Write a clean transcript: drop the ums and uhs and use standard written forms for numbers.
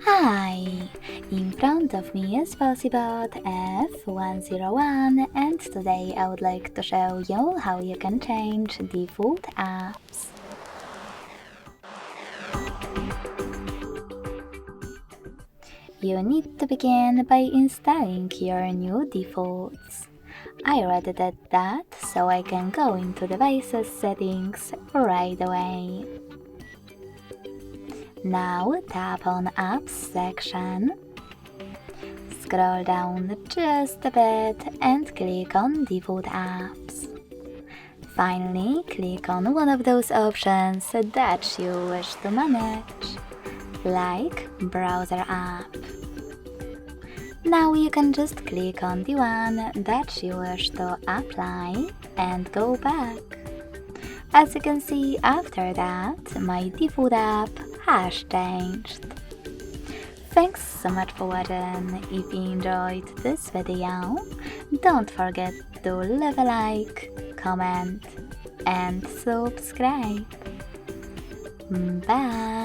Hi! In front of me is FOSSIBot F101 and today I would like to show you how you can change default apps. You need to begin by installing your new defaults. I already did that, so I can go into Devices settings right away. Now tap on Apps section. Scroll down just a bit and click on Default Apps. Finally, click on one of those options that you wish to manage, like Browser app. Now you can just click on the one that you wish to apply and go back. As you can see, after that, my default app has changed. Thanks so much for watching. If you enjoyed this video, don't forget to leave a like, comment and subscribe. Bye!